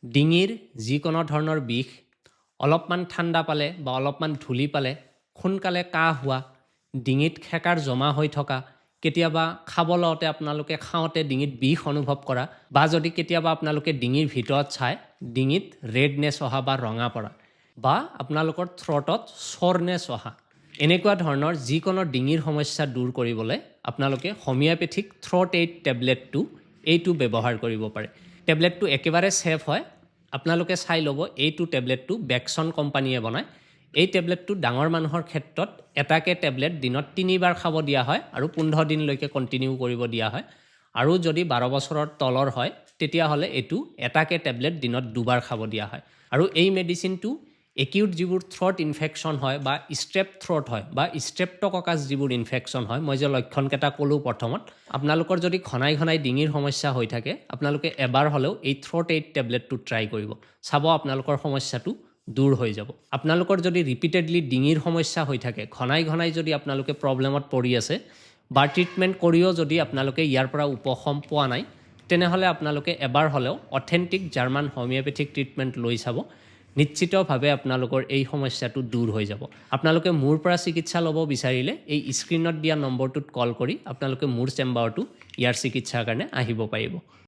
ডিঙিৰ যিকোনো ধৰণৰ বিষ, অলপমান ঠাণ্ডা পালে বা অলপমান ধূলি পালে, সোনকালে কাহ হোৱা, ডিঙিত খেকাৰ জমা হৈ থকা, কেতিয়াবা খাব লওঁতে আপোনালোকে খাওঁতে ডিঙিত বিষ অনুভৱ কৰা বা যদি কেতিয়াবা আপোনালোকে ডিঙিৰ ভিতৰত চাই ডিঙিত ৰেডনেছ অহা বা ৰঙা পৰা বা আপোনালোকৰ থ্ৰটত চৰনেছ অহা, এনেকুৱা ধৰণৰ যিকোনো ডিঙিৰ সমস্যা দূৰ কৰিবলৈ আপোনালোকে হোমিঅ'পেথিক থ্ৰট এইড টেবলেটটো এইটো ব্যৱহাৰ কৰিব পাৰে। টেবলেটটো একেবাৰে ছেফ হয়। আপোনালোকে চাই ল'ব, এইটো টেবলেটটো বেকচন কোম্পানীয়ে বনায়। এই টেবলেটটো ডাঙৰ মানুহৰ ক্ষেত্ৰত এটাকে টেবলেট দিনত 3 বাৰ খাব দিয়া হয় আৰু 15 দিনলৈকে কণ্টিনিউ কৰিব দিয়া হয়। আৰু যদি 12 বছৰৰ তলৰ হয় তেতিয়াহ'লে এইটো এটাকে টেবলেট দিনত 2 বাৰ খাব দিয়া হয়। আৰু এই মেডিচিনটো একিউট যিবোৰ থ্ৰট ইনফেকশ্যন হয় বা ষ্ট্ৰেপ থ্ৰট হয় বা ষ্ট্ৰেপ্টককাছ যিবোৰ ইনফেকশ্যন হয়, মই যে লক্ষণকেইটা ক'লোঁ প্ৰথমত, আপোনালোকৰ যদি ঘনাই ঘনাই ডিঙিৰ সমস্যা হৈ থাকে আপোনালোকে এবাৰ হ'লেও এই থ্ৰট এইড টেবলেটটো ট্ৰাই কৰিব। চাব আপোনালোকৰ সমস্যাটো দূৰ হৈ যাব। আপোনালোকৰ যদি ৰিপিটেডলি ডিঙিৰ সমস্যা হৈ থাকে, ঘনাই ঘনাই যদি আপোনালোকে প্ৰব্লেমত পৰি আছে বা ট্ৰিটমেণ্ট কৰিও যদি আপোনালোকে ইয়াৰ পৰা উপশম পোৱা নাই, তেনেহ'লে আপোনালোকে এবাৰ হ'লেও অথেণ্টিক জাৰ্মান হোমিঅ'পেথিক ট্ৰিটমেণ্ট লৈ চাব। নিশ্চিতভাৱে আপোনালোকৰ এই সমস্যাটো দূৰ হৈ যাব। আপোনালোকে মোৰ পৰা চিকিৎসা ল'ব বিচাৰিলে এই স্ক্ৰীণত দিয়া নম্বৰটোত কল কৰি আপোনালোকে মোৰ চেম্বাৰটো ইয়াৰ চিকিৎসাৰ কাৰণে আহিব পাৰিব।